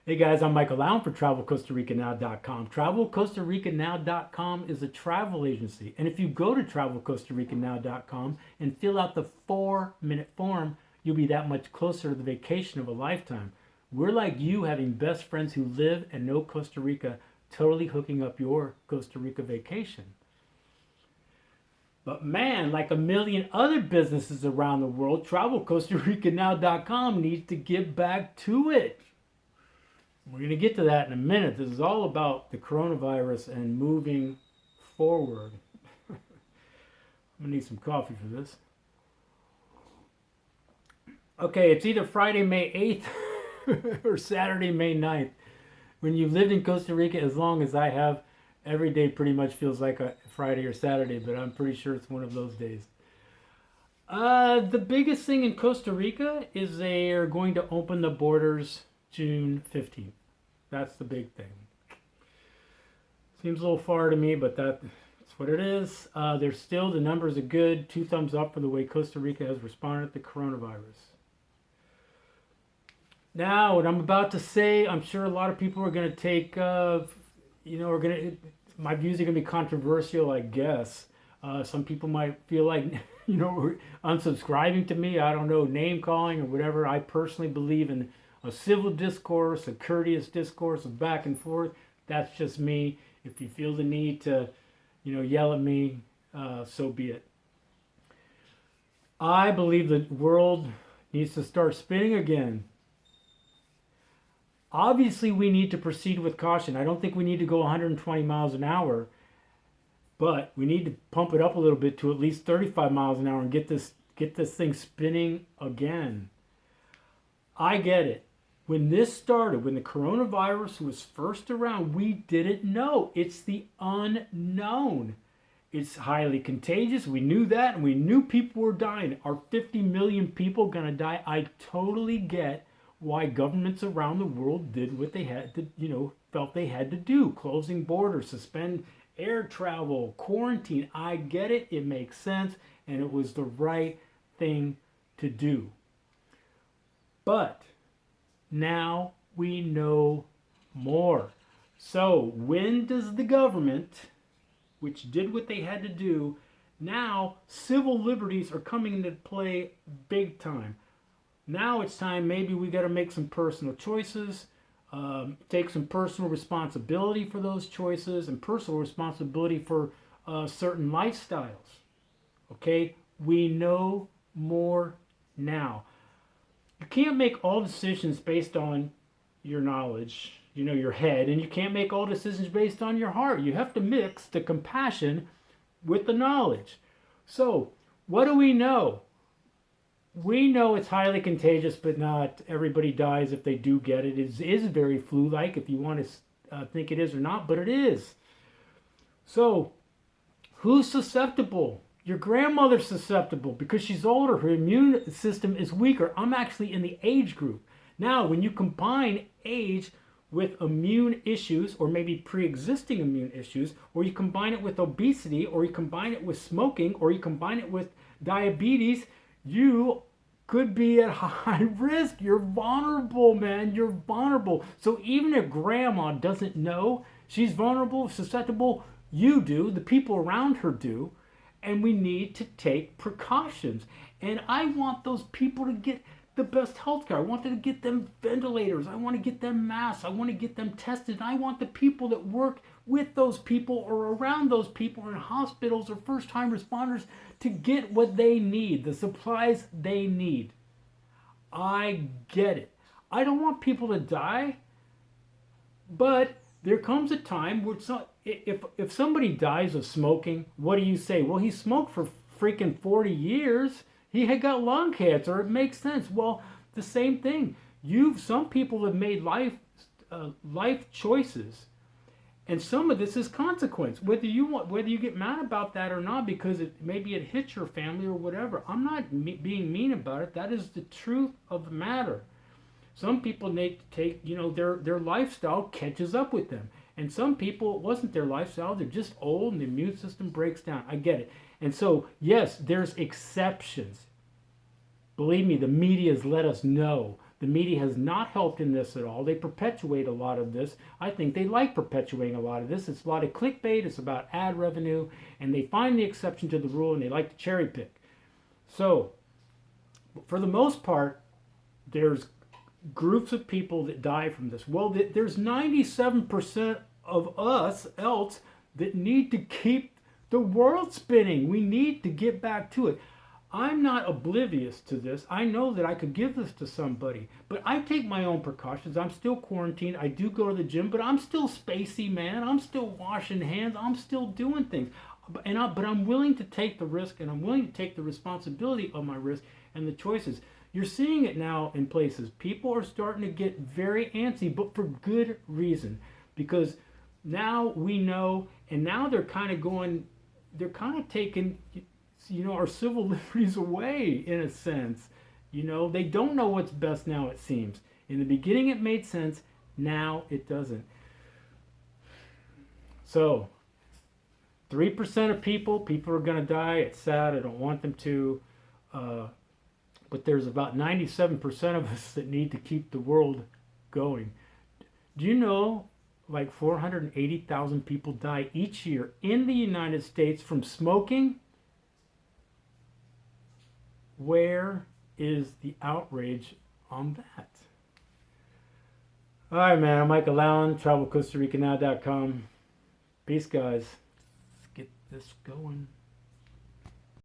Hey guys, I'm Michael Allen for TravelCostaRicaNow.com. TravelCostaRicaNow.com is a travel agency. And if you go to TravelCostaRicaNow.com and fill out the 4-minute form, you'll be that much closer to the vacation of a lifetime. We're like you, having best friends who live and know Costa Rica, totally hooking up your Costa Rica vacation. But man, like a million other businesses around the world, TravelCostaRicaNow.com needs to get back to it. We're going to get to that in a minute. This is all about the coronavirus and moving forward. I'm going to need some coffee for this. Okay, it's either Friday, May 8th or Saturday, May 9th. When you've lived in Costa Rica as long as I have, every day pretty much feels like a Friday or Saturday, but I'm pretty sure it's one of those days. The biggest thing in Costa Rica is they are going to open the borders June 15th. That's the big thing. Seems a little far to me, but that's what it is. There's still, the numbers are good. 2 thumbs up for the way Costa Rica has responded to the coronavirus. Now, what I'm about to say, I'm sure a lot of people are going to take, my views are going to be controversial, I guess. Some people might feel like, unsubscribing to me. I don't know, name calling or whatever. I personally believe in a civil discourse, a courteous discourse of back and forth. That's just me. If you feel the need to, yell at me, so be it. I believe the world needs to start spinning again. Obviously, we need to proceed with caution. I don't think we need to go 120 miles an hour, but we need to pump it up a little bit to at least 35 miles an hour and get this thing spinning again. I get it. When this started, when the coronavirus was first around, we didn't know. It's the unknown. It's highly contagious. We knew that, and we knew people were dying. Are 50 million people going to die? I totally get why governments around the world did what they had to, felt they had to do. Closing borders, suspend air travel, quarantine. I get it. It makes sense, and it was the right thing to do. But now we know more. So when does the government, which did what they had to do, now civil liberties are coming into play big time. Now it's time, maybe we got to make some personal choices, take some personal responsibility for those choices and personal responsibility for certain lifestyles. Okay, we know more now. You can't make all decisions based on your knowledge, your head, and you can't make all decisions based on your heart. You have to mix the compassion with the knowledge. So, what do we know? We know it's highly contagious, but not everybody dies if they do get it. It is very flu-like, if you want to think it is or not, but it is. So, who's susceptible? Your grandmother's susceptible because she's older. Her immune system is weaker. I'm actually in the age group. Now, when you combine age with immune issues, or maybe pre-existing immune issues, or you combine it with obesity, or you combine it with smoking, or you combine it with diabetes, you could be at high risk. You're vulnerable, man. You're vulnerable. So even if grandma doesn't know she's vulnerable, susceptible, you do. The people around her do. And we need to take precautions. And I want those people to get the best health care. I want to get them ventilators. I want to get them masks. I want to get them tested. I want the people that work with those people or around those people in hospitals or first-time responders to get what they need, the supplies they need. I get it. I don't want people to die, but there comes a time where if somebody dies of smoking, what do you say? Well, he smoked for freaking 40 years. He had got lung cancer. It makes sense. Well, the same thing. Some people have made life choices, and some of this is consequence. Whether you get mad about that or not, because maybe it hits your family or whatever. I'm not being mean about it. That is the truth of the matter. Some people need to take, their lifestyle catches up with them. And some people, it wasn't their lifestyle. They're just old and the immune system breaks down. I get it. And so, yes, there's exceptions. Believe me, the media's let us know. The media has not helped in this at all. They perpetuate a lot of this. I think they like perpetuating a lot of this. It's a lot of clickbait. It's about ad revenue. And they find the exception to the rule and they like to cherry pick. So, for the most part, there's groups of people that die from this. Well, there's 97% of us else that need to keep the world spinning. We need to get back to it. I'm not oblivious to this. I know that I could give this to somebody, but I take my own precautions. I'm still quarantined. I do go to the gym, but I'm still spacey, man. I'm still washing hands. I'm still doing things. But I'm willing to take the risk, and I'm willing to take the responsibility of my risk and the choices. You're seeing it now in places. People are starting to get very antsy, but for good reason. Because now we know, and now they're kind of taking, our civil liberties away in a sense. They don't know what's best now, it seems. In the beginning it made sense, now it doesn't. So, 3% of people are going to die. It's sad, I don't want them to. But there's about 97% of us that need to keep the world going. Do you know, like 480,000 people die each year in the United States from smoking? Where is the outrage on that? All right, man. I'm Mike Allowan, travelcostaricanow.com. Peace, guys. Let's get this going.